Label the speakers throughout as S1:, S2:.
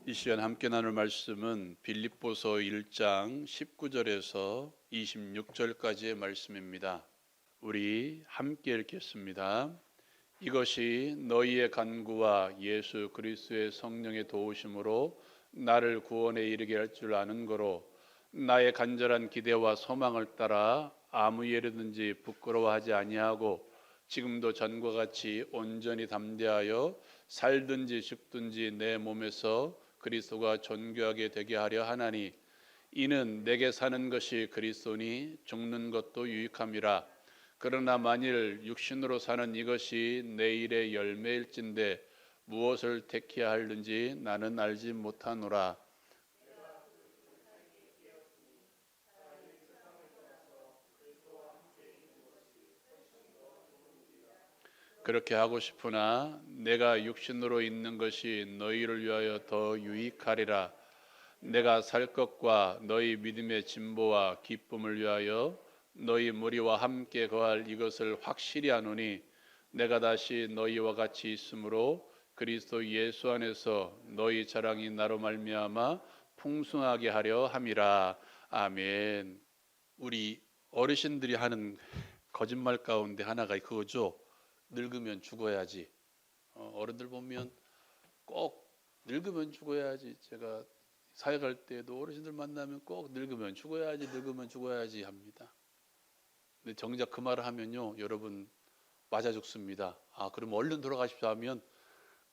S1: 이 시간 함께 나눌 말씀은 빌립보서 1장 19절에서 26절까지의 말씀입니다. 우리 함께 읽겠습니다. 이것이 너희의 간구와 예수 그리스도의 성령의 도우심으로 나를 구원에 이르게 할 줄 아는 거로 나의 간절한 기대와 소망을 따라 아무 예로든지 부끄러워하지 아니하고 지금도 전과 같이 온전히 담대하여 살든지 죽든지 내 몸에서 그리스도가 존귀하게 되게 하려 하나니 이는 내게 사는 것이 그리스도니 죽는 것도 유익함이라. 그러나 만일 육신으로 사는 이것이 내 일의 열매일진데 무엇을 택해야 할는지 나는 알지 못하노라. 그렇게 하고 싶으나 내가 육신으로 있는 것이 너희를 위하여 더 유익하리라. 내가 살 것과 너희 믿음의 진보와 기쁨을 위하여 너희 무리와 함께 거할 이것을 확실히 아노니 내가 다시 너희와 같이 있으므로 그리스도 예수 안에서 너희 자랑이 나로 말미암아 풍성하게 하려 함이라. 아멘. 우리 어르신들이 하는 거짓말 가운데 하나가 그거죠. 늙으면 죽어야지. 어른들 보면 꼭 늙으면 죽어야지. 제가 사회 갈 때도 어르신들 만나면 꼭 늙으면 죽어야지, 늙으면 죽어야지 합니다. 근데 정작 그 말을 하면요, 여러분 맞아 죽습니다. 그럼 얼른 돌아가십시오 하면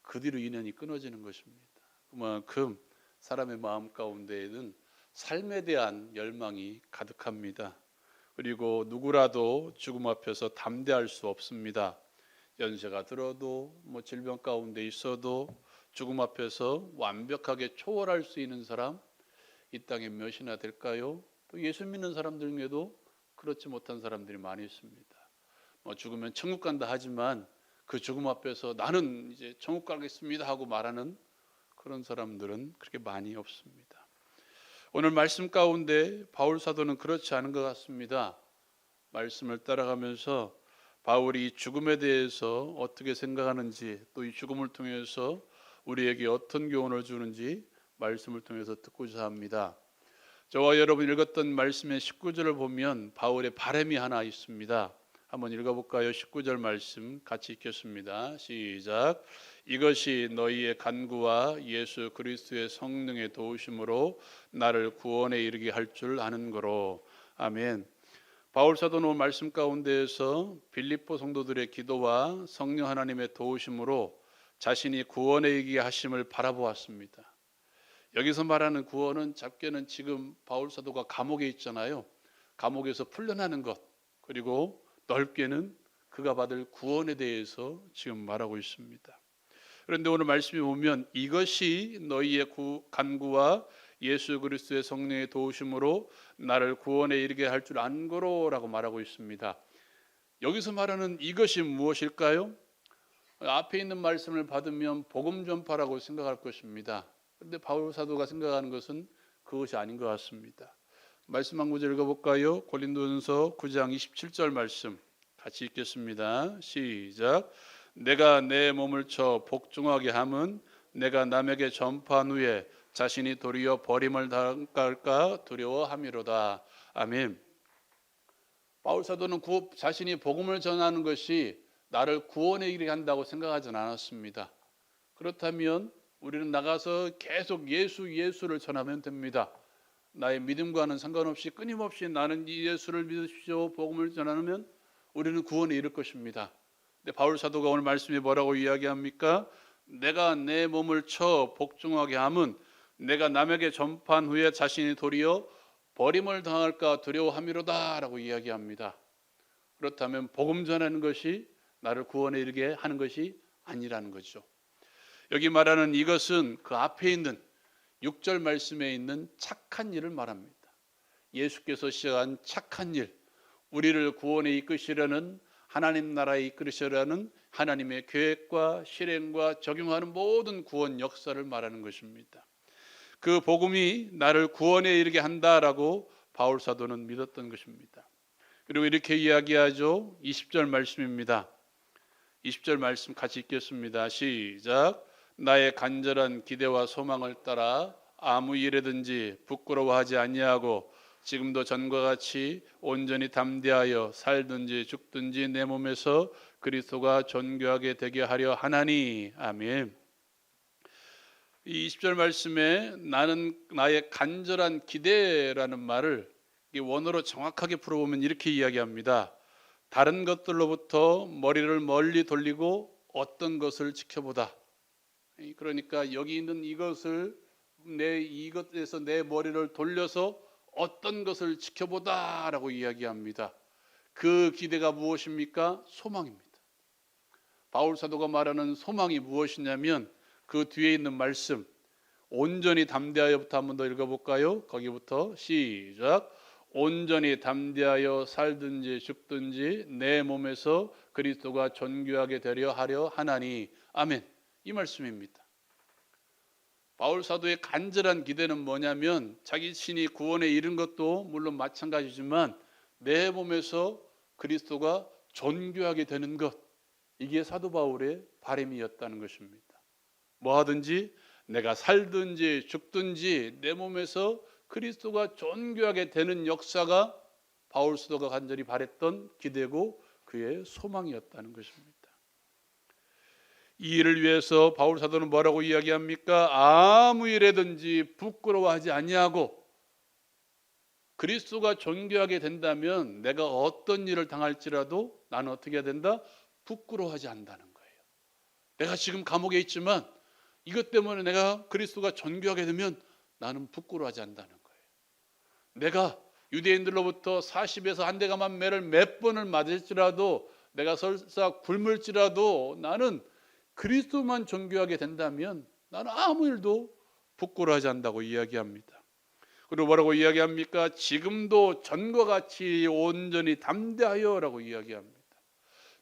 S1: 그 뒤로 인연이 끊어지는 것입니다. 그만큼 사람의 마음 가운데에는 삶에 대한 열망이 가득합니다. 그리고 누구라도 죽음 앞에서 담대할 수 없습니다. 연세가 들어도 질병 가운데 있어도 죽음 앞에서 완벽하게 초월할 수 있는 사람 이 땅에 몇이나 될까요? 또 예수 믿는 사람들 중에도 그렇지 못한 사람들이 많이 있습니다. 죽으면 천국 간다 하지만 그 죽음 앞에서 나는 이제 천국 가겠습니다 하고 말하는 그런 사람들은 그렇게 많이 없습니다. 오늘 말씀 가운데 바울 사도는 그렇지 않은 것 같습니다. 말씀을 따라가면서 바울이 죽음에 대해서 어떻게 생각하는지 또 이 죽음을 통해서 우리에게 어떤 교훈을 주는지 말씀을 통해서 듣고자 합니다. 저와 여러분 읽었던 말씀의 19절을 보면 바울의 바람이 하나 있습니다. 한번 읽어볼까요? 19절 말씀 같이 읽겠습니다. 시작. 이것이 너희의 간구와 예수 그리스도의 성령의 도우심으로 나를 구원에 이르게 할 줄 아는 거로. 아멘. 바울 사도는 오늘 말씀 가운데에서 빌립보 성도들의 기도와 성령 하나님의 도우심으로 자신이 구원에 이르게 하심을 바라보았습니다. 여기서 말하는 구원은 작게는 지금 바울 사도가 감옥에 있잖아요. 감옥에서 풀려나는 것, 그리고 넓게는 그가 받을 구원에 대해서 지금 말하고 있습니다. 그런데 오늘 말씀에 보면 이것이 너희의 간구와 예수 그리스도의 성령의 도우심으로 나를 구원에 이르게 할 줄 안 거로라고 말하고 있습니다. 여기서 말하는 이것이 무엇일까요? 앞에 있는 말씀을 받으면 복음 전파라고 생각할 것입니다. 그런데 바울 사도가 생각하는 것은 그것이 아닌 것 같습니다. 말씀 한 구절 읽어볼까요? 고린도전서 9장 27절 말씀 같이 읽겠습니다. 시작. 내가 내 몸을 쳐 복종하게 함은 내가 남에게 전파한 후에 자신이 도리어 버림을 당할까 두려워함이로다. 아멘. 바울 사도는 자신이 복음을 전하는 것이 나를 구원에 이르게 한다고 생각하진 않았습니다. 그렇다면 우리는 나가서 계속 예수를 전하면 됩니다. 나의 믿음과는 상관없이 끊임없이 나는 이 예수를 믿으십시오 복음을 전하면 우리는 구원에 이를 것입니다. 근데 바울 사도가 오늘 말씀에 뭐라고 이야기합니까? 내가 내 몸을 쳐 복종하게 함은 내가 남에게 전파한 후에 자신이 도리어 버림을 당할까 두려워함이로다 라고 이야기합니다. 그렇다면 복음 전하는 것이 나를 구원에 이르게 하는 것이 아니라는 거죠. 여기 말하는 이것은 그 앞에 있는 6절 말씀에 있는 착한 일을 말합니다. 예수께서 시작한 착한 일, 우리를 구원에 이끄시려는 하나님 나라에 이끌으시려는 하나님의 계획과 실행과 적용하는 모든 구원 역사를 말하는 것입니다. 그 복음이 나를 구원에 이르게 한다라고 바울 사도는 믿었던 것입니다. 그리고 이렇게 이야기하죠. 20절 말씀입니다. 20절 말씀 같이 읽겠습니다. 시작. 나의 간절한 기대와 소망을 따라 아무 일에든지 부끄러워하지 아니하고 지금도 전과 같이 온전히 담대하여 살든지 죽든지 내 몸에서 그리스도가 존귀하게 되게 하려 하나니. 아멘. 이 20절 말씀에 나는 나의 간절한 기대라는 말을 원어로 정확하게 풀어보면 이렇게 이야기합니다. 다른 것들로부터 머리를 멀리 돌리고 어떤 것을 지켜보다. 그러니까 여기 있는 이것을 이것에서 내 머리를 돌려서 어떤 것을 지켜보다라고 이야기합니다. 그 기대가 무엇입니까? 소망입니다. 바울 사도가 말하는 소망이 무엇이냐면 그 뒤에 있는 말씀 온전히 담대하여부터 한 번 더 읽어볼까요? 거기부터 시작. 온전히 담대하여 살든지 죽든지 내 몸에서 그리스도가 존귀하게 되려 하려 하나니. 아멘. 이 말씀입니다. 바울 사도의 간절한 기대는 뭐냐면 자기 신이 구원에 이른 것도 물론 마찬가지지만 내 몸에서 그리스도가 존귀하게 되는 것, 이게 사도 바울의 바람이었다는 것입니다. 뭐 하든지 내가 살든지 죽든지 내 몸에서 그리스도가 존귀하게 되는 역사가 바울 사도가 간절히 바랬던 기대고 그의 소망이었다는 것입니다. 이 일을 위해서 바울 사도는 뭐라고 이야기합니까? 아무 일에든지 부끄러워하지 아니하고 그리스도가 존귀하게 된다면 내가 어떤 일을 당할지라도 나는 어떻게 해야 된다? 부끄러워하지 않는다는 거예요. 내가 지금 감옥에 있지만 이것 때문에 내가 그리스도가 존귀하게 되면 나는 부끄러워하지 않는다는 거예요. 내가 유대인들로부터 40에서 한 대가만 매를 몇 번을 맞을지라도 내가 설사 굶을지라도 나는 그리스도만 존귀하게 된다면 나는 아무 일도 부끄러워하지 않는다고 이야기합니다. 그리고 뭐라고 이야기합니까? 지금도 전과 같이 온전히 담대하여 라고 이야기합니다.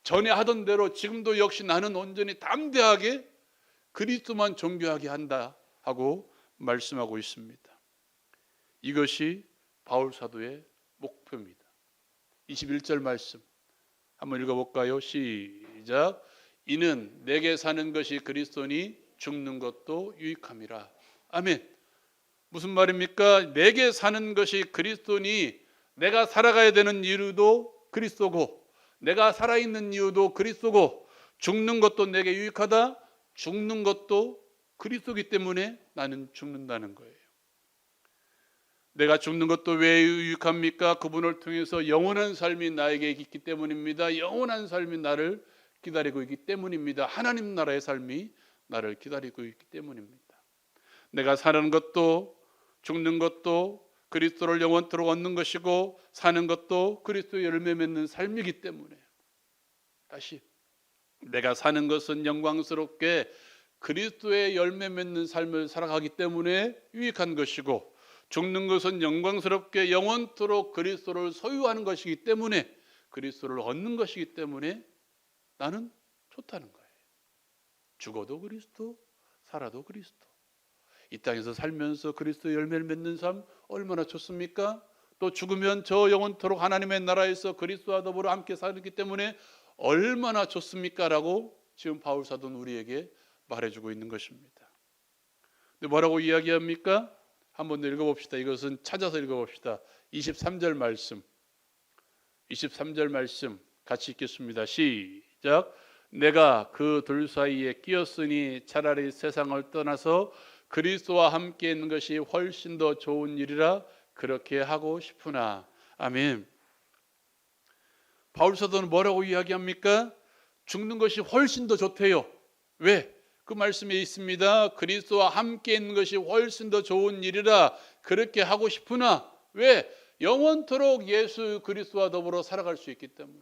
S1: 전에 하던 대로 지금도 역시 나는 온전히 담대하게 그리스도만 존귀하게 한다 하고 말씀하고 있습니다. 이것이 바울 사도의 목표입니다. 21절 말씀 한번 읽어볼까요? 시작. 이는 내게 사는 것이 그리스도니 죽는 것도 유익함이라. 아멘. 무슨 말입니까? 내게 사는 것이 그리스도니 내가 살아가야 되는 이유도 그리스도고 내가 살아있는 이유도 그리스도고 죽는 것도 내게 유익하다. 죽는 것도 그리스도이기 때문에 나는 죽는다는 거예요. 내가 죽는 것도 왜 유익합니까? 그분을 통해서 영원한 삶이 나에게 있기 때문입니다. 영원한 삶이 나를 기다리고 있기 때문입니다. 하나님 나라의 삶이 나를 기다리고 있기 때문입니다. 내가 사는 것도 죽는 것도 그리스도를 영원토록 얻는 것이고 사는 것도 그리스도의 열매 맺는 삶이기 때문에 다시 내가 사는 것은 영광스럽게 그리스도의 열매 맺는 삶을 살아가기 때문에 유익한 것이고 죽는 것은 영광스럽게 영원토록 그리스도를 소유하는 것이기 때문에 그리스도를 얻는 것이기 때문에 나는 좋다는 거예요. 죽어도 그리스도, 살아도 그리스도. 이 땅에서 살면서 그리스도 열매를 맺는 삶 얼마나 좋습니까? 또 죽으면 저 영원토록 하나님의 나라에서 그리스도와 더불어 함께 살기 때문에 얼마나 좋습니까? 라고 지금 바울 사도는 우리에게 말해주고 있는 것입니다. 근데 뭐라고 이야기합니까? 한번 더 읽어봅시다. 이것은 찾아서 읽어봅시다. 23절 말씀 23절 말씀 같이 읽겠습니다. 시작. 내가 그 둘 사이에 끼었으니 차라리 세상을 떠나서 그리스도와 함께 있는 것이 훨씬 더 좋은 일이라 그렇게 하고 싶으나. 아멘. 바울 사도는 뭐라고 이야기합니까? 죽는 것이 훨씬 더 좋대요. 왜? 그 말씀에 있습니다. 그리스도와 함께 있는 것이 훨씬 더 좋은 일이라 그렇게 하고 싶으나. 왜? 영원토록 예수 그리스도와 더불어 살아갈 수 있기 때문에.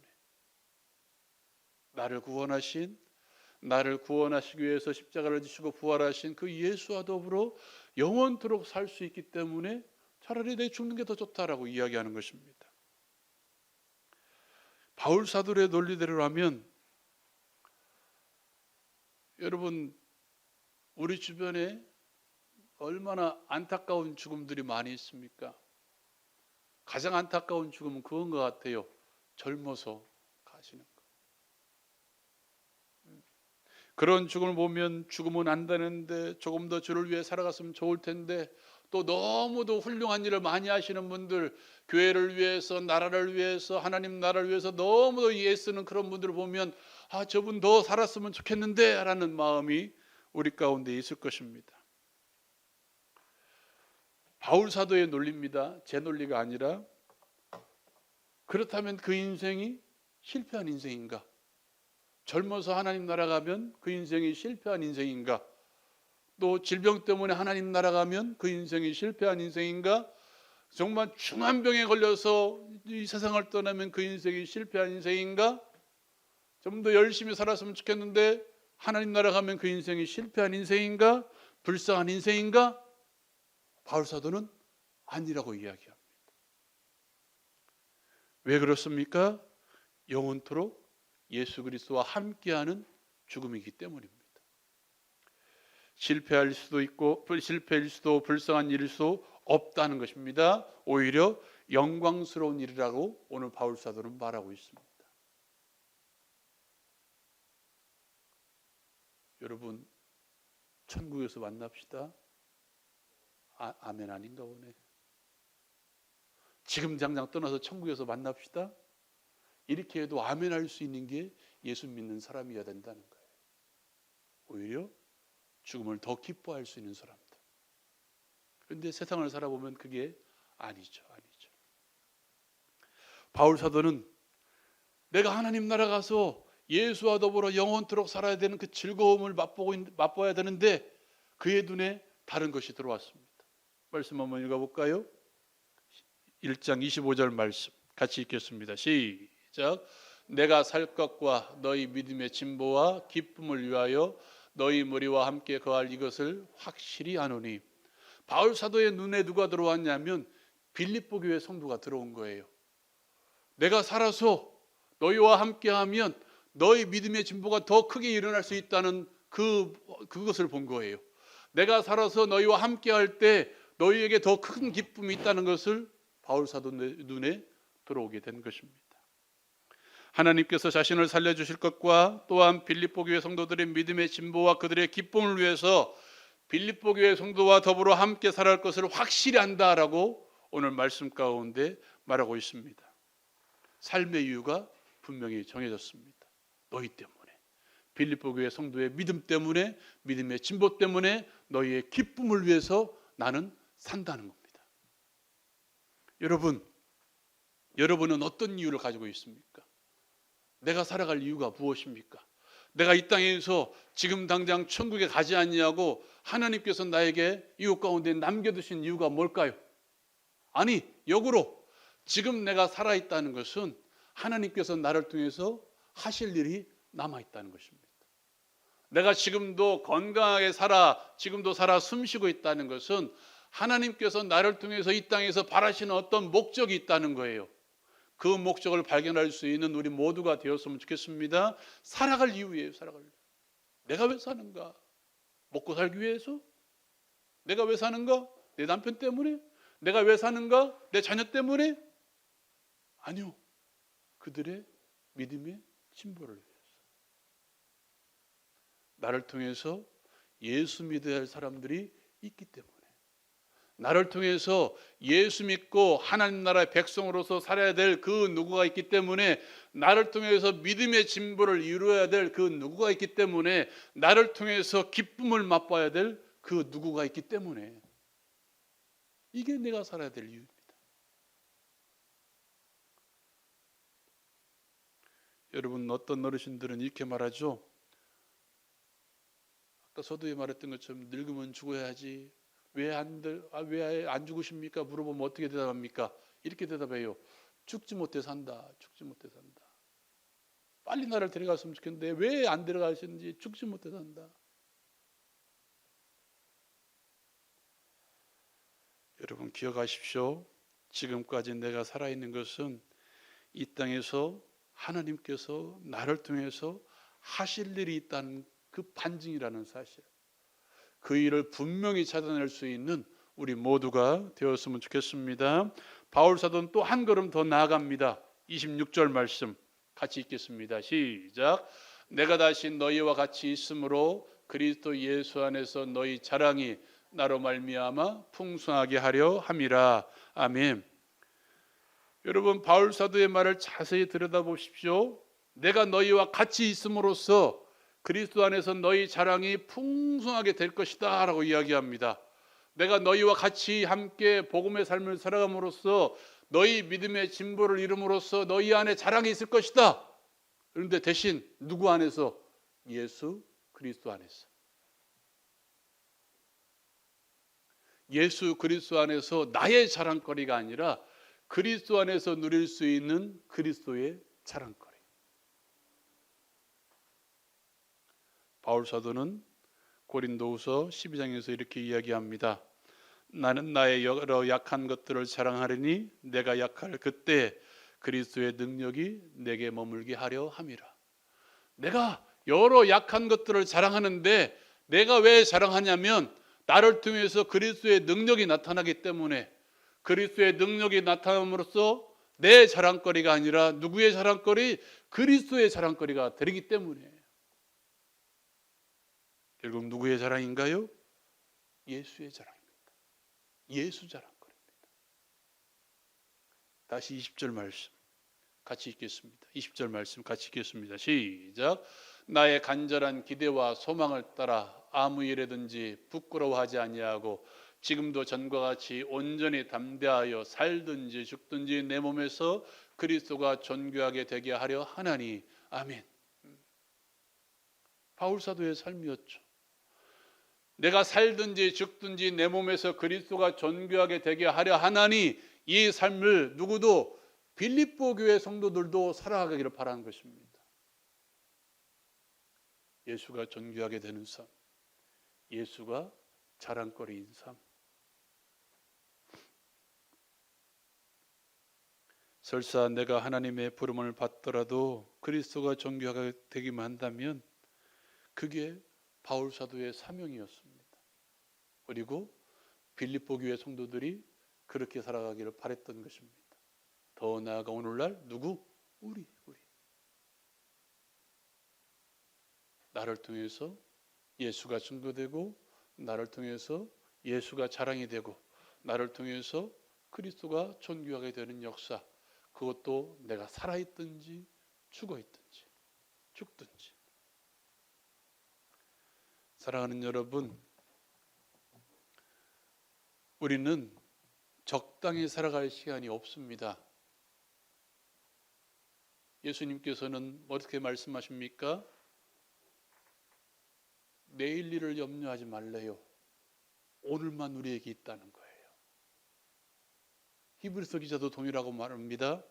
S1: 나를 구원하시기 위해서 십자가를 지시고 부활하신 그 예수와 더불어 영원토록 살 수 있기 때문에 차라리 내 죽는 게 더 좋다라고 이야기하는 것입니다. 바울 사도의 논리대로라면 여러분 우리 주변에 얼마나 안타까운 죽음들이 많이 있습니까? 가장 안타까운 죽음은 그건 것 같아요. 젊어서 가시는 것. 그런 죽음을 보면 죽으면 안 되는데 조금 더 주를 위해 살아갔으면 좋을 텐데, 또 너무도 훌륭한 일을 많이 하시는 분들, 교회를 위해서, 나라를 위해서, 하나님 나라를 위해서 너무도 애쓰는 그런 분들을 보면 저분 더 살았으면 좋겠는데 라는 마음이 우리 가운데 있을 것입니다. 바울 사도의 논리입니다. 제 논리가 아니라, 그렇다면 그 인생이 실패한 인생인가? 젊어서 하나님 나라 가면 그 인생이 실패한 인생인가? 또 질병 때문에 하나님 나라 가면 그 인생이 실패한 인생인가? 정말 중한 병에 걸려서 이 세상을 떠나면 그 인생이 실패한 인생인가? 좀 더 열심히 살았으면 좋겠는데 하나님 나라 가면 그 인생이 실패한 인생인가? 불쌍한 인생인가? 바울 사도는 아니라고 이야기합니다. 왜 그렇습니까? 영원토록 예수 그리스도와 함께하는 죽음이기 때문입니다. 실패할 수도 있고 실패일 수도 불쌍한 일일 수도 없다는 것입니다. 오히려 영광스러운 일이라고 오늘 바울 사도는 말하고 있습니다. 여러분, 천국에서 만납시다. 아멘 아닌가 보네. 지금 당장 떠나서 천국에서 만납시다. 이렇게 해도 아멘 할 수 있는 게 예수 믿는 사람이어야 된다는 거예요. 오히려 죽음을 더 기뻐할 수 있는 사람들. 그런데 세상을 살아보면 그게 아니죠. 바울 사도는 내가 하나님 나라 가서 예수와 더불어 영원토록 살아야 되는 그 즐거움을 맛보아야 되는데 그의 눈에 다른 것이 들어왔습니다. 말씀 한번 읽어볼까요? 1장 25절 말씀 같이 읽겠습니다. 시작. 내가 살 것과 너희 믿음의 진보와 기쁨을 위하여 너희 무리와 함께 거할 이것을 확실히 아노니. 바울 사도의 눈에 누가 들어왔냐면 빌립보 교회 성도가 들어온 거예요. 내가 살아서 너희와 함께하면 너희 믿음의 진보가 더 크게 일어날 수 있다는 그것을 본 거예요. 내가 살아서 너희와 함께할 때 너희에게 더 큰 기쁨이 있다는 것을 바울 사도 눈에 들어오게 된 것입니다. 하나님께서 자신을 살려주실 것과 또한 빌립보 교회 성도들의 믿음의 진보와 그들의 기쁨을 위해서 빌립보 교회 성도와 더불어 함께 살아갈 것을 확실히 안다라고 오늘 말씀 가운데 말하고 있습니다. 삶의 이유가 분명히 정해졌습니다. 너희 때문에, 빌립보 교회 성도의 믿음 때문에, 믿음의 진보 때문에 너희의 기쁨을 위해서 나는 산다는 겁니다. 여러분은 어떤 이유를 가지고 있습니까? 내가 살아갈 이유가 무엇입니까? 내가 이 땅에서 지금 당장 천국에 가지 않냐고 하나님께서 나에게 이곳 가운데 남겨두신 이유가 뭘까요? 아니, 역으로 지금 내가 살아있다는 것은 하나님께서 나를 통해서 하실 일이 남아있다는 것입니다. 내가 지금도 건강하게 지금도 살아 숨쉬고 있다는 것은 하나님께서 나를 통해서 이 땅에서 바라시는 어떤 목적이 있다는 거예요. 그 목적을 발견할 수 있는 우리 모두가 되었으면 좋겠습니다. 살아갈 이유예요. 살아갈 이유. 내가 왜 사는가? 먹고 살기 위해서? 내가 왜 사는가? 내 남편 때문에? 내가 왜 사는가? 내 자녀 때문에? 아니요. 그들의 믿음의 진보를 위해서. 나를 통해서 예수 믿어야 할 사람들이 있기 때문에, 나를 통해서 예수 믿고 하나님 나라의 백성으로서 살아야 될 그 누구가 있기 때문에, 나를 통해서 믿음의 진보를 이루어야 될 그 누구가 있기 때문에, 나를 통해서 기쁨을 맛봐야 될 그 누구가 있기 때문에, 이게 내가 살아야 될 이유입니다. 여러분, 어떤 어르신들은 이렇게 말하죠. 아까 서두에 말했던 것처럼 늙으면 죽어야지, 왜 안 죽으십니까? 물어보면 어떻게 대답합니까? 이렇게 대답해요. 죽지 못해 산다. 빨리 나를 데려갔으면 좋겠는데 왜 안 데려가시는지, 죽지 못해 산다. 여러분, 기억하십시오. 지금까지 내가 살아있는 것은 이 땅에서 하나님께서 나를 통해서 하실 일이 있다는 그 반증이라는 사실, 그 일을 분명히 찾아낼 수 있는 우리 모두가 되었으면 좋겠습니다. 바울 사도는 또 한 걸음 더 나아갑니다. 26절 말씀 같이 읽겠습니다. 시작. 내가 다시 너희와 같이 있으므로 그리스도 예수 안에서 너희 자랑이 나로 말미암아 풍성하게 하려 함이라. 아멘. 여러분, 바울 사도의 말을 자세히 들여다보십시오. 내가 너희와 같이 있음으로써 그리스도 안에서 너희 자랑이 풍성하게 될 것이다 라고 이야기합니다. 내가 너희와 같이 함께 복음의 삶을 살아감으로써 너희 믿음의 진보를 이룸으로써 너희 안에 자랑이 있을 것이다. 그런데 대신 누구 안에서? 예수 그리스도 안에서. 예수 그리스도 안에서 나의 자랑거리가 아니라 그리스도 안에서 누릴 수 있는 그리스도의 자랑거리. 바울 사도는 고린도후서 12장에서 이렇게 이야기합니다. 나는 나의 여러 약한 것들을 자랑하리니 내가 약할 그때 그리스도의 능력이 내게 머물게 하려 함이라. 내가 여러 약한 것들을 자랑하는데 내가 왜 자랑하냐면 나를 통해서 그리스도의 능력이 나타나기 때문에, 그리스도의 능력이 나타남으로써 내 자랑거리가 아니라 누구의 자랑거리? 그리스도의 자랑거리가 되기 때문에. 결국 누구의 자랑인가요? 예수의 자랑입니다. 예수 자랑거리입니다. 다시 20절 말씀 같이 읽겠습니다. 20절 말씀 같이 읽겠습니다. 시작. 나의 간절한 기대와 소망을 따라 아무 일에든지 부끄러워하지 아니하고 지금도 전과 같이 온전히 담대하여 살든지 죽든지 내 몸에서 그리스도가 존귀하게 되게 하려 하나니. 아멘. 바울 사도의 삶이었죠. 내가 살든지 죽든지 내 몸에서 그리스도가 존귀하게 되게 하려 하나니, 이 삶을 누구도, 빌립보 교회 성도들도 살아가기를 바라는 것입니다. 예수가 존귀하게 되는 삶, 예수가 자랑거리인 삶. 설사 내가 하나님의 부름을 받더라도 그리스도가 존귀하게 되기만 한다면 그게 바울 사도의 사명이었습니다. 그리고 빌립보 교회 성도들이 그렇게 살아가기를 바랬던 것입니다. 더 나아가 오늘날 누구? 우리. 나를 통해서 예수가 증거되고, 나를 통해서 예수가 자랑이 되고, 나를 통해서 그리스도가 존귀하게 되는 역사, 그것도 내가 살아있든지 죽어있든지 죽든지. 사랑하는 여러분, 우리는 적당히 살아갈 시간이 없습니다. 예수님께서는 어떻게 말씀하십니까? 내일 일을 염려하지 말래요. 오늘만 우리에게 있다는 거예요. 히브리서 기자도 동일하고 말합니다.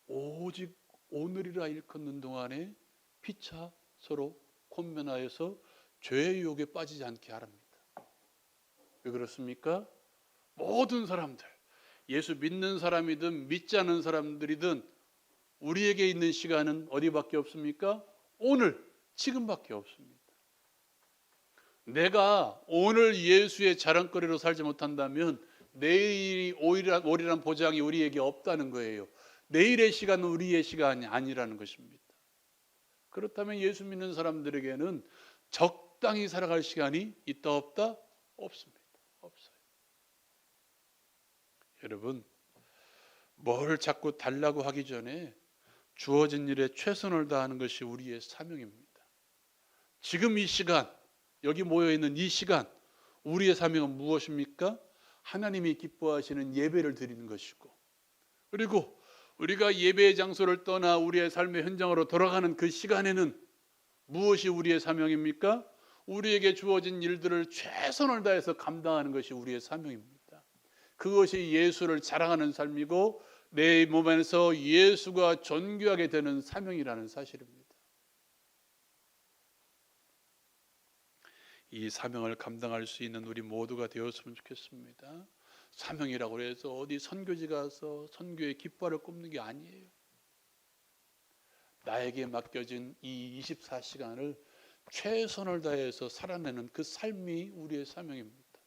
S1: 오직 오늘이라 일컫는 동안에 피차 서로 권면하여서 죄의 유혹에 빠지지 않게 하랍니다. 왜 그렇습니까? 모든 사람들, 예수 믿는 사람이든 믿지 않는 사람들이든 우리에게 있는 시간은 어디밖에 없습니까? 오늘, 지금밖에 없습니다. 내가 오늘 예수의 자랑거리로 살지 못한다면 내일이 오리란 보장이 우리에게 없다는 거예요. 내일의 시간은 우리의 시간이 아니라는 것입니다. 그렇다면 예수 믿는 사람들에게는 적당히 살아갈 시간이 있다 없다? 없습니다. 없어요. 여러분, 뭘 자꾸 달라고 하기 전에 주어진 일에 최선을 다하는 것이 우리의 사명입니다. 지금 이 시간, 여기 모여있는 이 시간, 우리의 사명은 무엇입니까? 하나님이 기뻐하시는 예배를 드리는 것이고, 그리고 우리가 예배의 장소를 떠나 우리의 삶의 현장으로 돌아가는 그 시간에는 무엇이 우리의 사명입니까? 우리에게 주어진 일들을 최선을 다해서 감당하는 것이 우리의 사명입니다. 그것이 예수를 자랑하는 삶이고 내 몸에서 예수가 존귀하게 되는 사명이라는 사실입니다. 이 사명을 감당할 수 있는 우리 모두가 되었으면 좋겠습니다. 사명이라고 해서 어디 선교지 가서 선교의 깃발을 꼽는 게 아니에요. 나에게 맡겨진 이 24시간을 최선을 다해서 살아내는 그 삶이 우리의 사명입니다.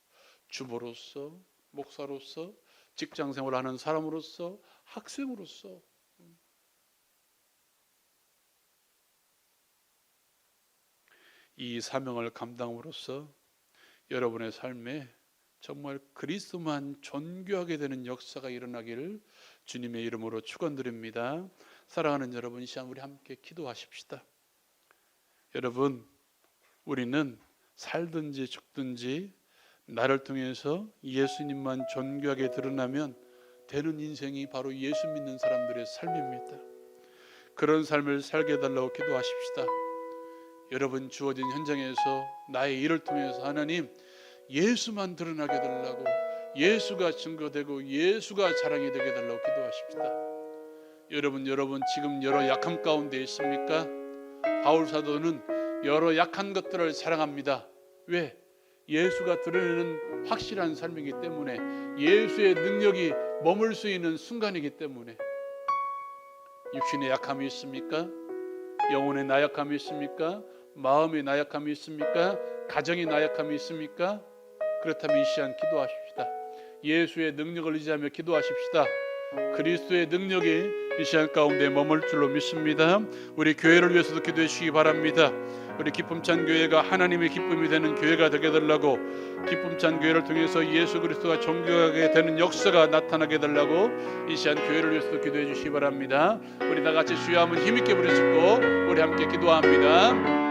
S1: 주보로서, 목사로서, 직장생활을 하는 사람으로서, 학생으로서. 이 사명을 감당함으로써 여러분의 삶에 정말 그리스도만 존귀하게 되는 역사가 일어나기를 주님의 이름으로 축원드립니다. 사랑하는 여러분, 이 시간 우리 함께 기도하십시다. 여러분, 우리는 살든지 죽든지 나를 통해서 예수님만 존귀하게 드러나면 되는 인생이 바로 예수 믿는 사람들의 삶입니다. 그런 삶을 살게 해달라고 기도하십시다. 여러분 주어진 현장에서 나의 일을 통해서 하나님 예수만 드러나게 해달라고, 예수가 증거되고 예수가 자랑이 되게 해달라고 기도하십시다. 여러분 지금 여러 약함 가운데 있습니까? 바울 사도는 여러 약한 것들을 사랑합니다. 왜? 예수가 드러내는 확실한 삶이기 때문에, 예수의 능력이 머물 수 있는 순간이기 때문에. 육신의 약함이 있습니까? 영혼의 나약함이 있습니까? 마음의 나약함이 있습니까? 가정의 나약함이 있습니까? 그렇다면 이 시간 기도하십시다. 예수의 능력을 의지하며 기도하십시다. 그리스도의 능력이 이 시간 가운데 머물 줄로 믿습니다. 우리 교회를 위해서도 기도해 주시기 바랍니다. 우리 기쁨찬 교회가 하나님의 기쁨이 되는 교회가 되게 해달라고, 기쁨찬 교회를 통해서 예수 그리스도가 존귀하게 되는 역사가 나타나게 해달라고 이 시간 교회를 위해서도 기도해 주시기 바랍니다. 우리 다 같이 주여 한번 힘있게 부르짖고 우리 함께 기도합니다.